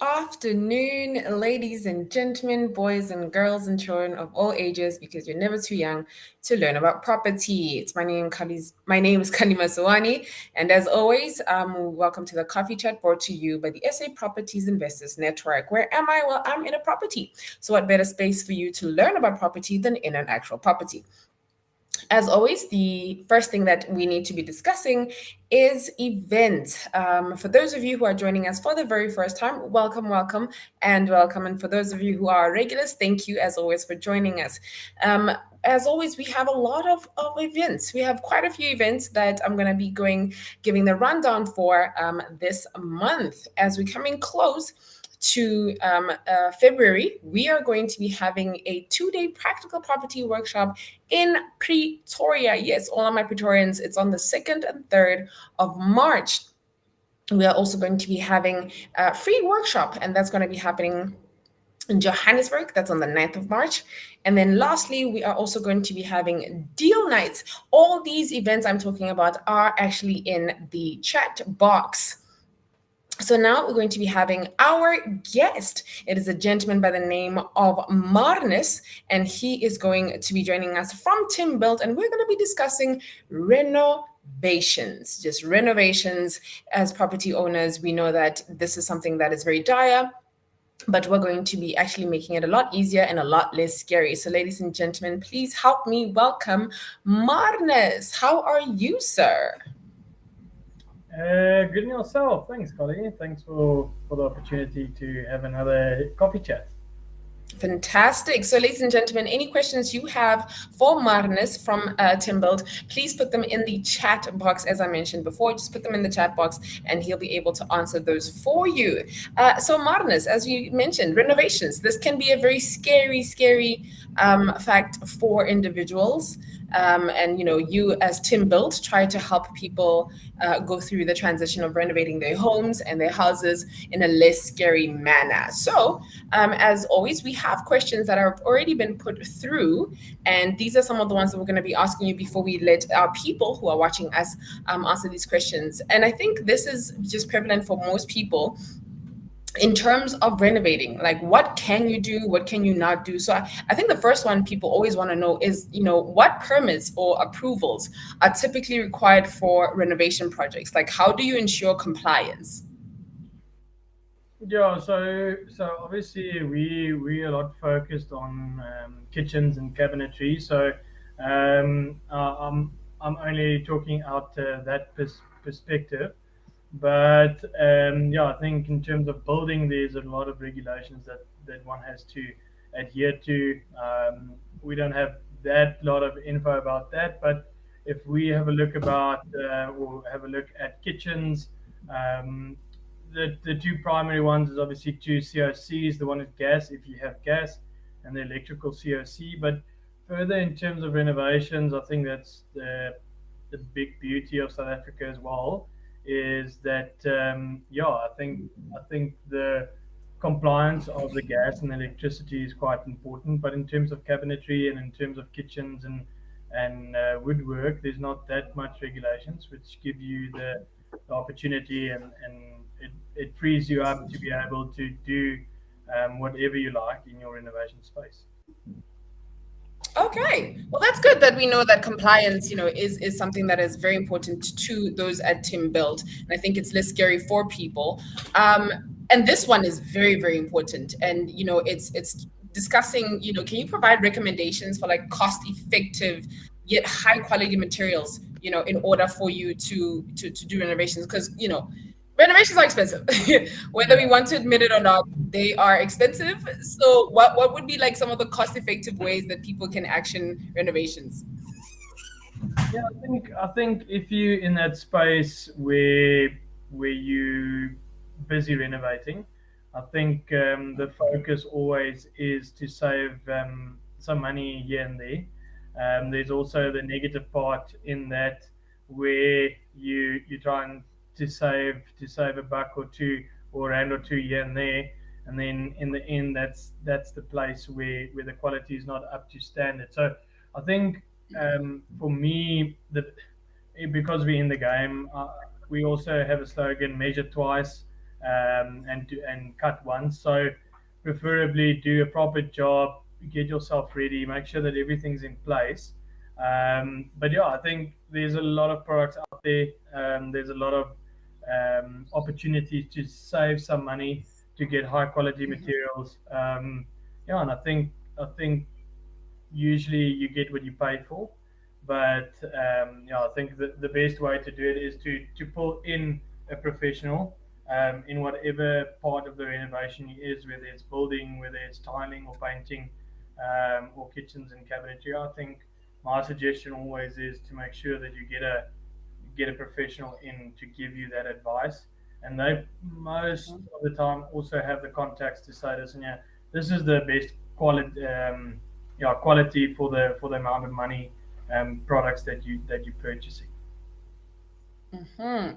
afternoon, ladies and gentlemen, boys and girls, and children of all ages, because you're never too young to learn about property. It's my name is Kalima Sawani, and as always, welcome to the Coffee Chat brought to you by the SA Properties Investors Network. Where am I? Well, I'm in a property. So, what better space for you to learn about property than in an actual property? As always, the first thing that we need to be discussing is events. For those of you who are joining us for the very first time, welcome, welcome, and welcome. And for those of you who are regulars, thank you as always for joining us. As always, we have a lot of events. We have quite a few events that I'm going to be giving the rundown for this month. As we're coming close to February, we are going to be having a 2-day practical property workshop in Pretoria. Yes, all of my Pretorians, it's on the 2nd and 3rd of March. We are also going to be having a free workshop, and that's going to be happening in Johannesburg. That's on the 9th of March. And then lastly, we are also going to be having deal nights. All these events I'm talking about are actually in the chat box. So now we're going to be having our guest. It is a gentleman by the name of Marnes, and he is going to be joining us from Tim Build, and we're going to be discussing renovations. Just renovations. As property owners, we know that this is something that is very dire, but we're going to be actually making it a lot easier and a lot less scary. So ladies and gentlemen, please help me welcome Marnes. How are you, sir? Good in yourself. Thanks, Colleen. Thanks for the opportunity to have another coffee chat. Fantastic. So, ladies and gentlemen, any questions you have for Marnes from Tim Build, please put them in the chat box. As I mentioned before, just put them in the chat box and he'll be able to answer those for you. So, Marnes, as you mentioned, renovations, this can be a very scary fact for individuals. And you as Tim Build try to help people go through the transition of renovating their homes and their houses in a less scary manner. So, as always, we have questions that have already been put through, and these are some of the ones that we're going to be asking you before we let our people who are watching us answer these questions. And I think this is just prevalent for most people in terms of renovating. Like, what can you do, what can you not do? So I think the first one people always want to know is, what permits or approvals are typically required for renovation projects? Like, how do you ensure compliance? Yeah, so obviously we are a lot focused on kitchens and cabinetry. So I'm only talking out that perspective. But yeah, I think in terms of building, there's a lot of regulations that one has to adhere to. We don't have that lot of info about that, but if we have a look about or have a look at kitchens, um, the two primary ones is obviously two COCs. The one is gas, if you have gas, and the electrical COC. But further in terms of renovations, I think that's the big beauty of South Africa as well, is that yeah, I think the compliance of the gas and electricity is quite important. But in terms of cabinetry and in terms of kitchens and woodwork, there's not that much regulations, which give you the opportunity, and it frees you up to be able to do whatever you like in your renovation space. Okay, well, that's good that we know that compliance, is something that is very important to those at Tim Build, and I think it's less scary for people. Um, and this one is very, very important, and it's discussing. Can you provide recommendations for like cost-effective yet high-quality materials? In order for you to do renovations, because renovations are expensive, whether we Yeah. want to admit it or not. They are expensive. So what would be like some of the cost effective ways that people can action renovations? Yeah, I think if you in that space where you busy renovating, I think the focus always is to save some money here and there. There's also the negative part in that, where you try and to save a buck or two, or rand or two here and there, and then in the end that's the place where the quality is not up to standard. So I think for me, because we're in the game, we also have a slogan: measure twice, and cut once. So preferably do a proper job, get yourself ready, make sure that everything's in place. But yeah, I think there's a lot of products out there. There's a lot of opportunities to save some money, to get high quality materials. Yeah, and I think usually you get what you pay for. But yeah, I think the best way to do it is to pull in a professional in whatever part of the renovation is, whether it's building, whether it's tiling or painting, or kitchens and cabinetry. I think my suggestion always is to make sure that you get a professional in to give you that advice. And they most of the time also have the contacts to say, listen, yeah, this is the best quality, yeah, quality for the amount of money products that you're purchasing. Hmm.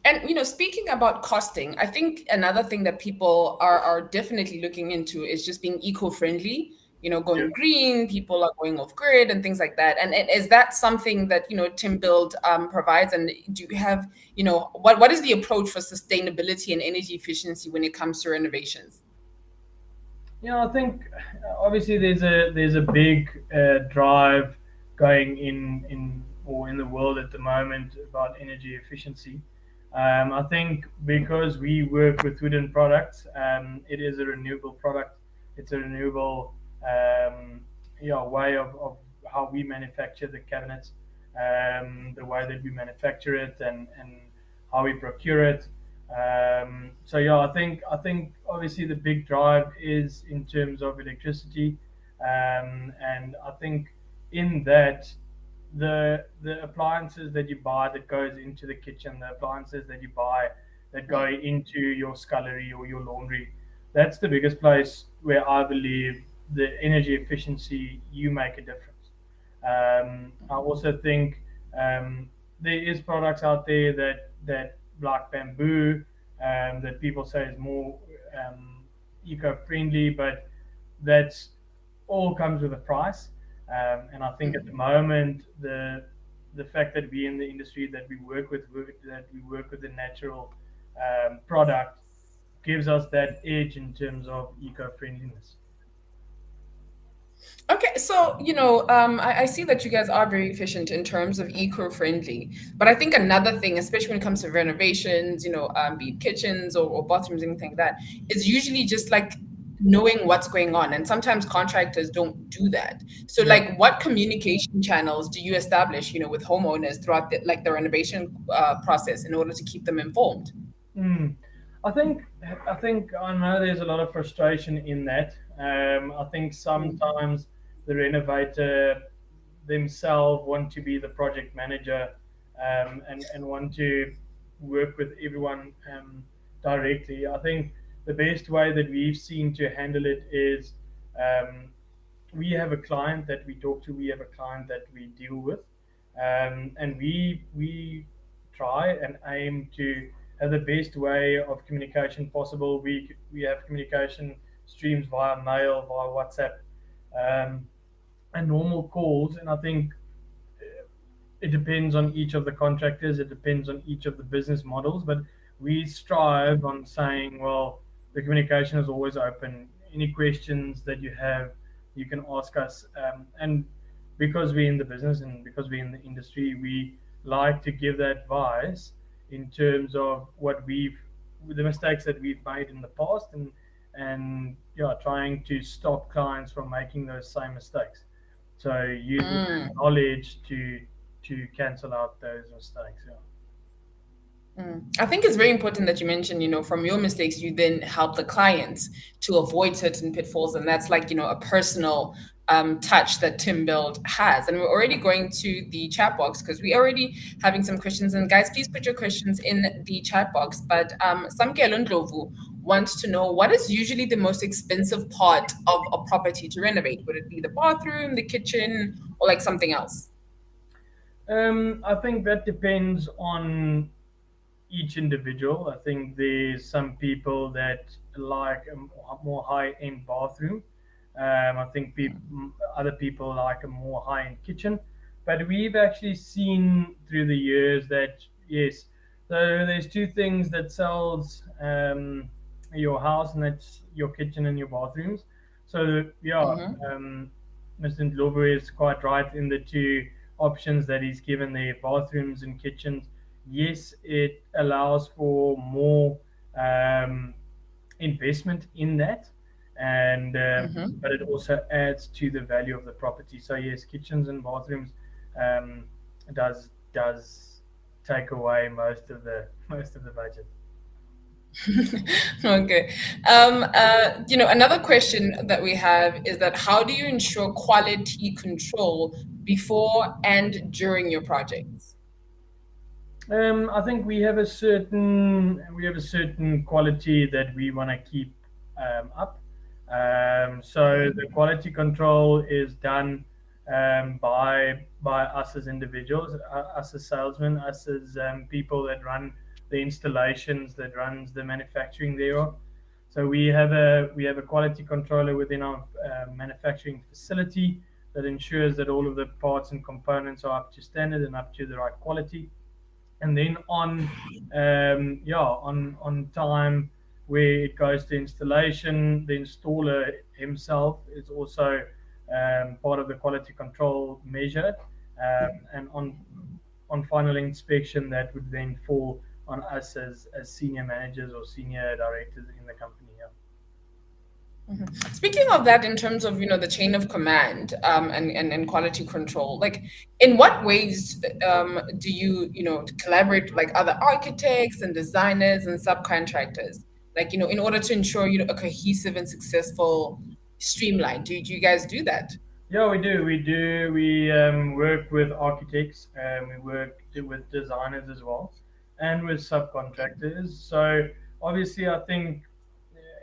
And speaking about costing, I think another thing that people are definitely looking into is just being eco-friendly. Yeah. Going green. People are going off grid and things like that. And is that something that Tim Build provides? And do you have what is the approach for sustainability and energy efficiency when it comes to renovations? Yeah, I think obviously there's a big drive going in the world at the moment about energy efficiency. I think because we work with wooden products, it is a renewable product. It's a renewable yeah, way of how we manufacture the cabinets, the way that we manufacture it, and how we procure it. So yeah, I think obviously the big drive is in terms of electricity, and I think in that the appliances that you buy that goes into the kitchen, the appliances that you buy that go into your scullery or your laundry, that's the biggest place where I believe the energy efficiency you make a difference. I also think there is products out there that like bamboo, that people say is more eco-friendly, but that's all comes with a price. And I think at the moment the fact that we in the industry that we work with that we work with a natural product gives us that edge in terms of eco-friendliness. Okay, so I see that you guys are very efficient in terms of eco-friendly, but I think another thing, especially when it comes to renovations, be it kitchens or bathrooms, anything like that, is usually just like knowing what's going on, and sometimes contractors don't do that. So, Yeah. like, what communication channels do you establish, with homeowners throughout the renovation process in order to keep them informed? Mm. I think I know there's a lot of frustration in that. I think sometimes the renovator themselves want to be the project manager, and want to work with everyone directly. I think the best way that we've seen to handle it is, um, we have a client that we talk to, we have a client that we deal with, and we try and aim to have the best way of communication possible. We have communication streams via mail, via WhatsApp, um, and normal calls. And I think it depends on each of the contractors, it depends on each of the business models, but we strive on saying, well, the communication is always open. Any questions that you have, you can ask us. And because we're in the business and because we're in the industry, we like to give that advice in terms of what the mistakes that we've made in the past, and yeah, trying to stop clients from making those same mistakes. So using Mm. knowledge to cancel out those mistakes. Yeah. I think it's very important that you mentioned, from your mistakes, you then help the clients to avoid certain pitfalls. And that's like, a personal touch that Tim Build has. And we're already going to the chat box because we're already having some questions. And guys, please put your questions in the chat box. But Samke Ndlovu wants to know, what is usually the most expensive part of a property to renovate? Would it be the bathroom, the kitchen, or like something else? I think that depends on each individual. I think there's some people that like a more high-end bathroom. I think other people like a more high-end kitchen. But we've actually seen through the years that yes, So there's two things that sells your house, and that's your kitchen and your bathrooms. So yeah, Mm-hmm. Mr. Ndlovu is quite right in the two options that he's given there, bathrooms and kitchens. Yes, it allows for more um, investment in that, and Mm-hmm. but it also adds to the value of the property. So yes, kitchens and bathrooms um, does take away most of the budget. Okay. Another question that we have is that how do you ensure quality control before and during your projects? I think we have a certain quality that we want to keep up. So Mm-hmm. the quality control is done by us as individuals, us as salesmen, us as people that run the installations, that runs the manufacturing thereof. So we have a quality controller within our manufacturing facility that ensures that all of the parts and components are up to standard and up to the right quality. And then on time where it goes to installation, the installer himself is also part of the quality control measure, and on final inspection that would then fall on us as senior managers or senior directors in the company. Yeah. Mhm. Speaking of that, in terms of the chain of command and quality control, like in what ways do you collaborate with, like other architects and designers and subcontractors, like in order to ensure a cohesive and successful streamline? Do you guys do that? Yeah, we do. We do. We work with architects, we work with designers as well, and with subcontractors. So obviously, I think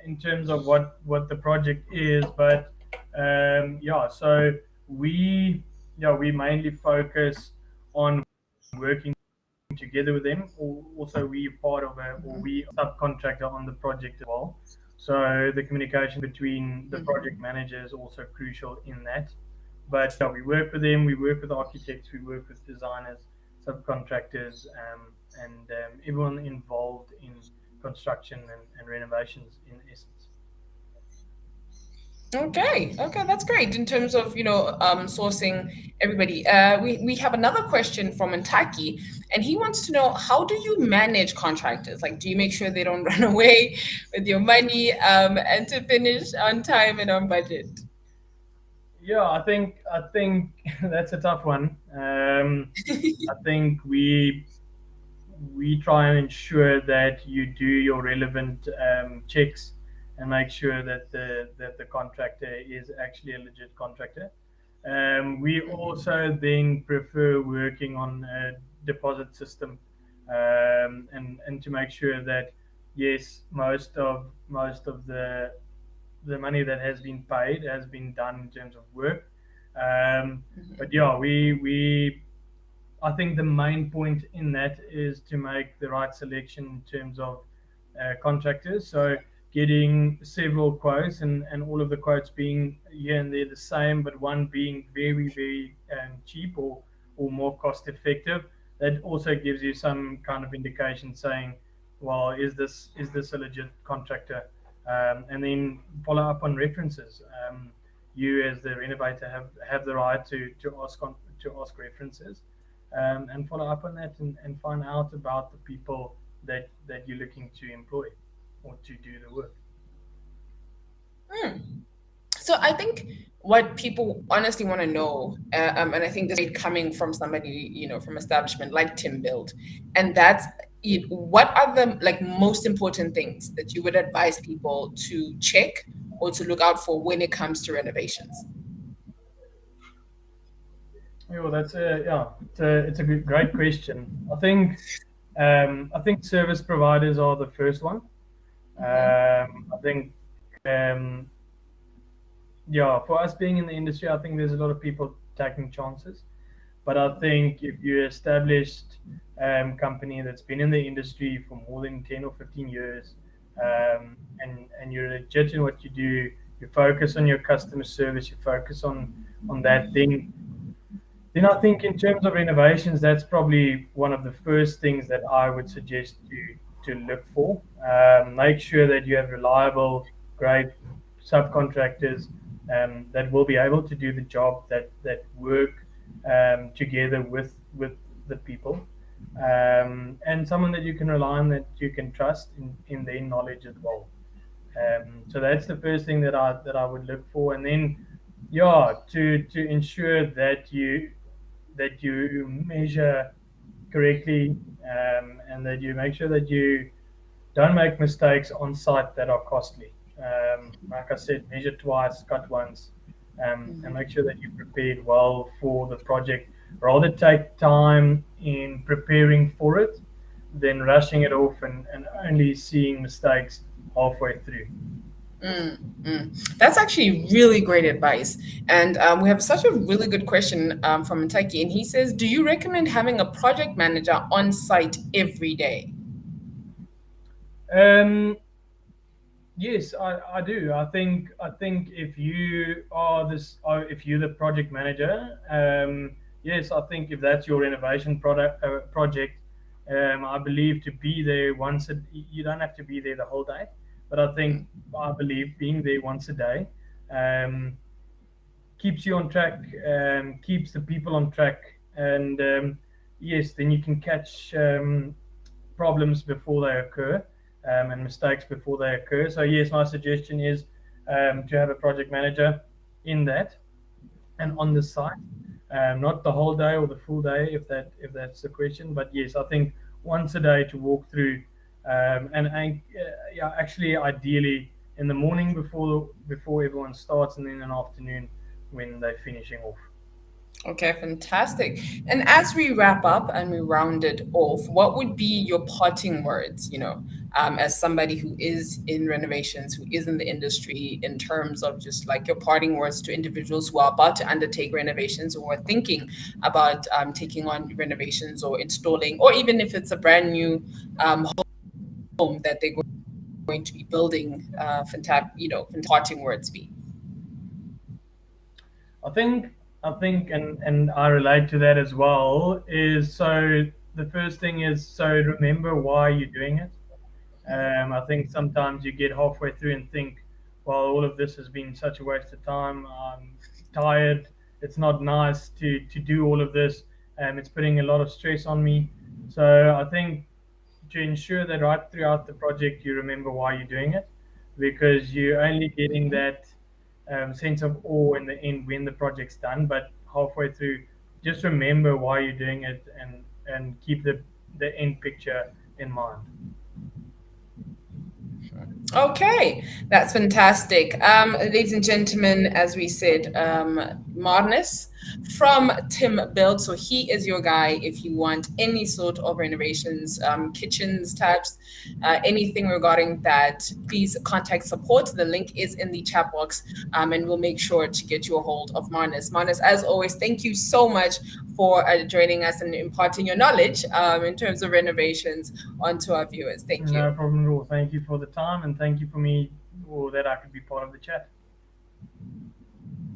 in terms of what the project is, but yeah. So we we mainly focus on working together with them. Also, we part of a or we subcontractor on the project as well. So the communication between the project Mhm. manager is also crucial in that. But yeah, we work with them. We work with architects. We work with designers, subcontractors, and everyone involved in construction and renovations in essence. Okay, okay, that's great in terms of sourcing everybody. We have another question from Intaki, and he wants to know, how do you manage contractors? Like, do you make sure they don't run away with your money, and to finish on time and on budget? Yeah, I think that's a tough one. I think we try and ensure that you do your relevant checks and make sure that the contractor is actually a legit contractor. We also then prefer working on a deposit system, and to make sure that yes, most of the money that has been paid has been done in terms of work. But yeah, we I think the main point in that is to make the right selection in terms of contractors. So getting several quotes, and all of the quotes being here and there the same, but one being very cheap or more cost effective. That also gives you some kind of indication saying, well, is this a legit contractor? And then follow up on references. You as the renovator have the right to ask references, and follow up on that, and find out about the people that you're looking to employ or to do the work. Hmm. So I think what people honestly want to know, and I think this is coming from somebody, from establishment like Tim Build, and that's what are the like most important things that you would advise people to check or to look out for when it comes to renovations? Yeah, well, that's a yeah, it's a great question. I think service providers are the first one. Hmm. I think um, yeah, for us being in the industry, I think there's a lot of people taking chances. But I think if you're established company that's been in the industry for more than 10 or 15 years, and you're legit in what you do, you focus on your customer service, you focus on that, then Then I think in terms of renovations, that's probably one of the first things that I would suggest you to look for. Make sure that you have reliable, great subcontractors that will be able to do the job, that work together with the people, and someone that you can rely on, that you can trust in their knowledge as well. So that's the first thing that I would look for, and then yeah, to ensure that you measure correctly, and that you make sure that you don't make mistakes on site that are costly. Like I said, measure twice, cut once, and make sure that you prepared well for the project. Rather take time in preparing for it than rushing it off and only seeing mistakes halfway through. That's actually really great advice. And we have such a really good question from Taki, and he says, "Do you recommend having a project manager on site every day?" Um, Yes, I do. I think if you are this, or if you're the project manager, yes, I think if that's your renovation project, I believe to be there once you don't have to be there the whole day, but I believe being there once a day um, keeps you on track, keeps the people on track, and yes, then you can catch problems before they occur, and mistakes before they occur. So yes, my suggestion is to have a project manager in that and on the site, not the whole day or the full day, if that's the question. But yes, I think once a day to walk through, and yeah, actually, ideally in the morning before everyone starts, and then in the afternoon when they're finishing off. Okay, fantastic. And as we wrap up and we round it off, what would be your parting words, as somebody who is in renovations, who is in the industry, in terms of just like your parting words to individuals who are about to undertake renovations or are thinking about taking on renovations or installing, or even if it's a brand new home that they're going to be building, parting words be? I think and I relate to that as well. Is so the first thing is, so remember why you're doing it. I think sometimes you get halfway through and think, well, all of this has been such a waste of time. I'm tired. It's not nice to do all of this. It's putting a lot of stress on me. So I think to ensure that right throughout the project you remember why you're doing it, because you're only getting that sense of awe in the end when the project's done. But halfway through, just remember why you're doing it, and keep the end picture in mind. Okay, that's fantastic. Ladies and gentlemen, as we said, Marnes from Tim Build. So he is your guy if you want any sort of renovations, kitchens, taps, anything regarding that. Please contact support. The link is in the chat box, and we'll make sure to get you a hold of Marnes. Marnes, as always, thank you so much for joining us and imparting your knowledge in terms of renovations onto our viewers. Thank you. No problem at all. Thank you for the time, and thank you for me, or that I could be part of the chat.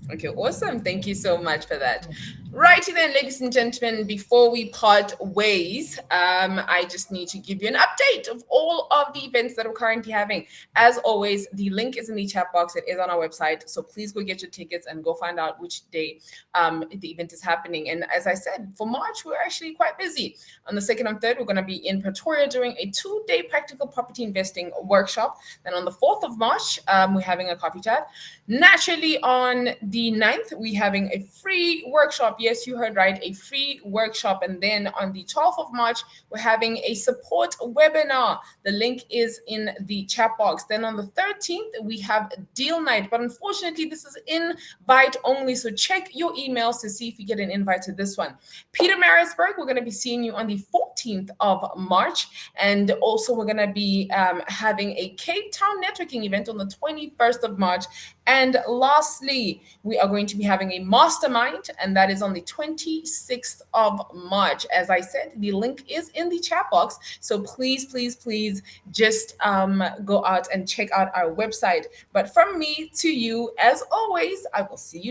Okay, awesome. Thank you so much for that. Righty then, ladies and gentlemen, before we part ways, I just need to give you an update of all of the events that we're currently having. As always, the link is in the chat box. It is on our website. So please go get your tickets and go find out which day the event is happening. And as I said, for March, we're actually quite busy. On the 2nd and 3rd, we're going to be in Pretoria doing a 2-day practical property investing workshop. Then on the 4th of March, we're having a coffee chat. Naturally, on the 9th, we're having a free workshop. Yes, you heard right, a free workshop. And then on the 12th of March, we're having a support webinar. The link is in the chat box. Then on the 13th, we have deal night. But unfortunately, this is invite only. So check your emails to see if you get an invite to this one. Pietermaritzburg, we're going to be seeing you on the 14th of March. And also, we're going to be having a Cape Town networking event on the 21st of March. And lastly, we are going to be having a mastermind, and that is on the 26th of March. As I said, the link is in the chat box. So please, please, please just go out and check out our website. But from me to you, as always, I will see you